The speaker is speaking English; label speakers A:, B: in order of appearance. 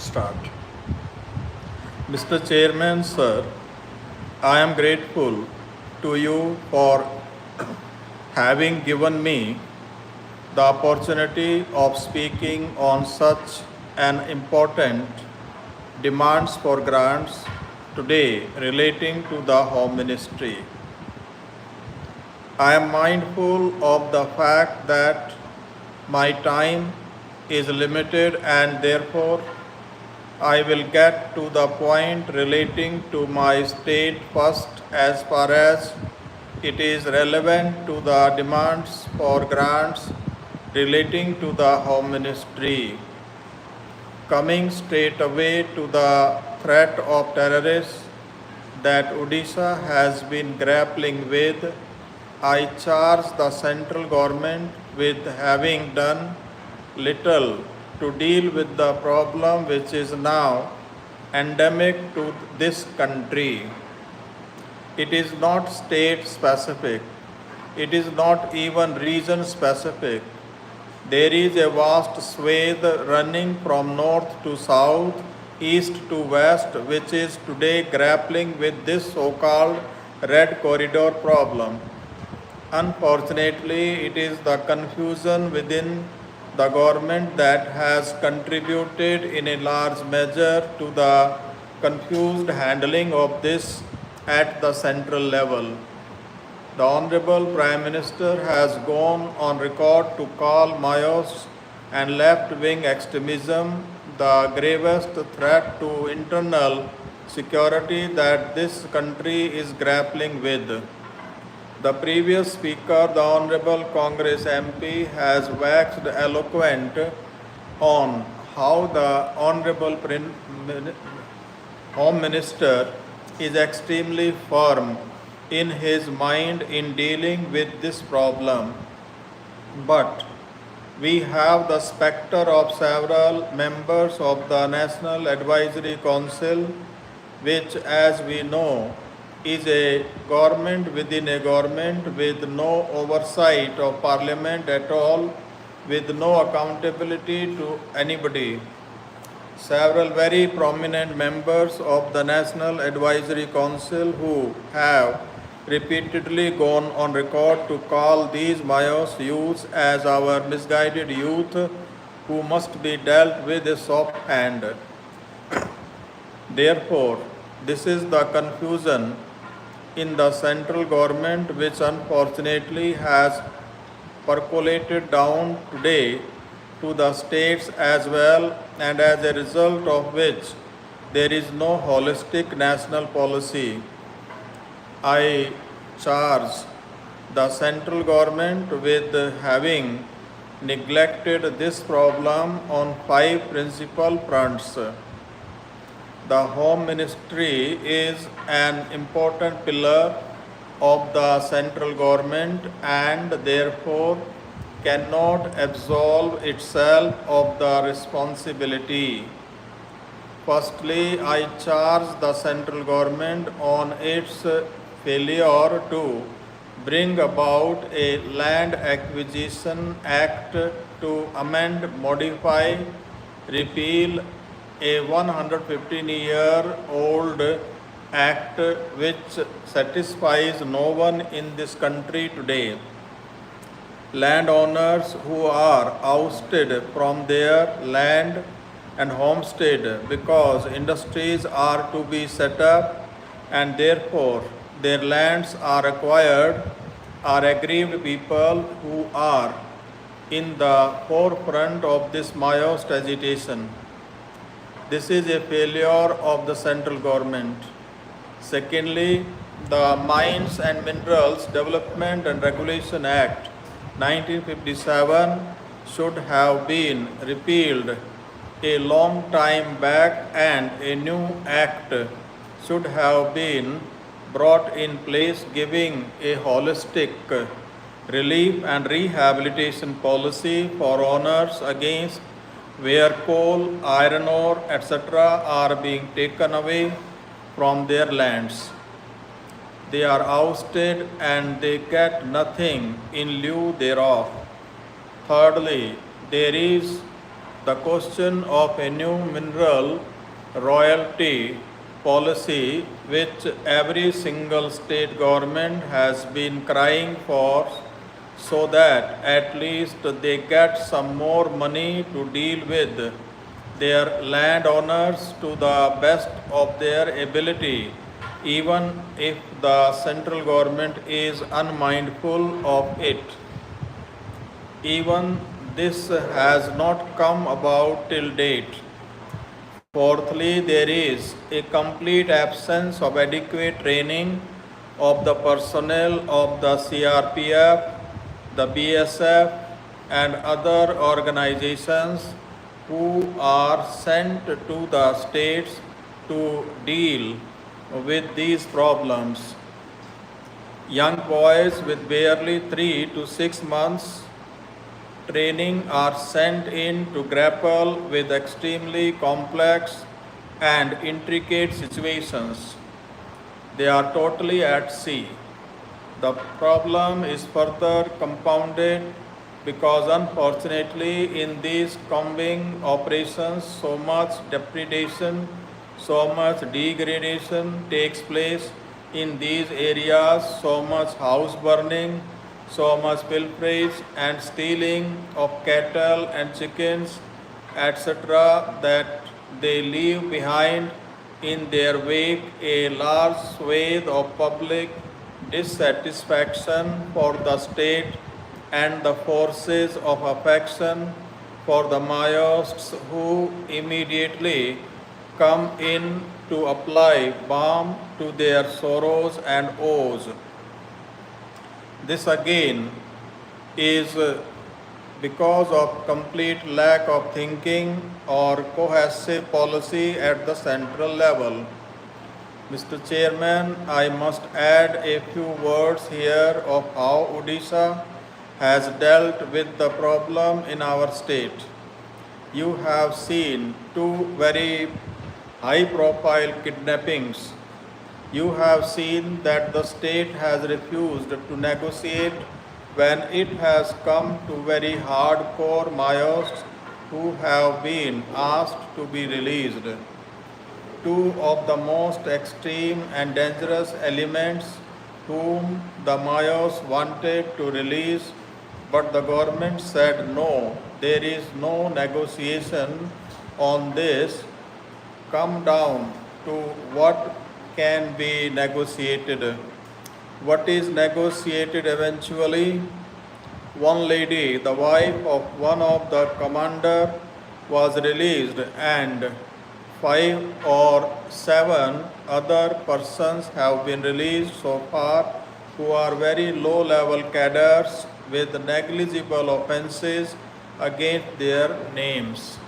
A: start. Mr. Chairman, sir, I am grateful to you for having given me the opportunity of speaking on such an important demands for grants today relating to the Home Ministry. I am mindful of the fact that my time is limited and therefore I will get to the point relating to my state first as far as it is relevant to the demands for grants relating to the Home Ministry. Coming straight away to the threat of terrorists that Odisha has been grappling with, I charge the central government with having done little to deal with the problem which is now endemic to this country. It is not state specific, it is not even region specific. There is a vast swathe running from north to south, east to west, which is today grappling with this so-called red corridor problem. Unfortunately, it is the confusion within the government that has contributed in a large measure to the confused handling of this at the central level. The Honorable Prime Minister has gone on record to call Mayos and left-wing extremism the gravest threat to internal security that this country is grappling with. The previous speaker, the Honorable Congress MP, has waxed eloquent on how the Honorable Home Minister is extremely firm in his mind in dealing with this problem. But we have the spectre of several members of the National Advisory Council, which, as we know, is a government within a government with no oversight of parliament at all, with no accountability to anybody. Several very prominent members of the National Advisory Council who have repeatedly gone on record to call these Mayos youths as our misguided youth who must be dealt with a soft hand. Therefore, this is the confusion in the central government which unfortunately has percolated down today to the states as well, and as a result of which there is no holistic national policy. I charge the central government with having neglected this problem on 5 principal fronts. The Home Ministry is an important pillar of the central government and therefore cannot absolve itself of the responsibility. Firstly, I charge the central government on its failure to bring about a Land Acquisition Act to amend, modify, repeal a 115-year-old act which satisfies no one in this country today. Landowners who are ousted from their land and homestead because industries are to be set up and therefore their lands are acquired are aggrieved people who are in the forefront of this Maoist agitation. This is a failure of the central government. Secondly, the Mines and Minerals Development and Regulation Act 1957 should have been repealed a long time back and a new act should have been brought in place giving a holistic relief and rehabilitation policy for owners against where coal, iron ore, etc. are being taken away from their lands. They are ousted and they get nothing in lieu thereof. Thirdly, there is the question of a new mineral royalty policy which every single state government has been crying for, so that at least they get some more money to deal with their landowners to the best of their ability, even if the central government is unmindful of it. Even this has not come about till date. Fourthly, there is a complete absence of adequate training of the personnel of the CRPF, the BSF, and other organizations who are sent to the states to deal with these problems. Young boys with barely 3 to 6 months training are sent in to grapple with extremely complex and intricate situations. They are totally at sea. The problem is further compounded because unfortunately in these combing operations so much depredation, so much degradation takes place in these areas, so much house burning, so much pilferage and stealing of cattle and chickens, etc., that they leave behind in their wake a large swathe of public dissatisfaction for the state and the forces of affection for the Maoists who immediately come in to apply balm to their sorrows and woes. This again is because of complete lack of thinking or cohesive policy at the central level. Mr. Chairman, I must add a few words here of how Odisha has dealt with the problem in our state. You have seen two very high-profile kidnappings. You have seen that the state has refused to negotiate when it has come to very hardcore Maoists who have been asked to be released. Two of the most extreme and dangerous elements whom the Maoists wanted to release, but the government said no, there is no negotiation on this. Come down to what can be negotiated. What is negotiated eventually? One lady, the wife of one of the commander, was released, and 5 or 7 other persons have been released so far who are very low level cadres with negligible offences against their names.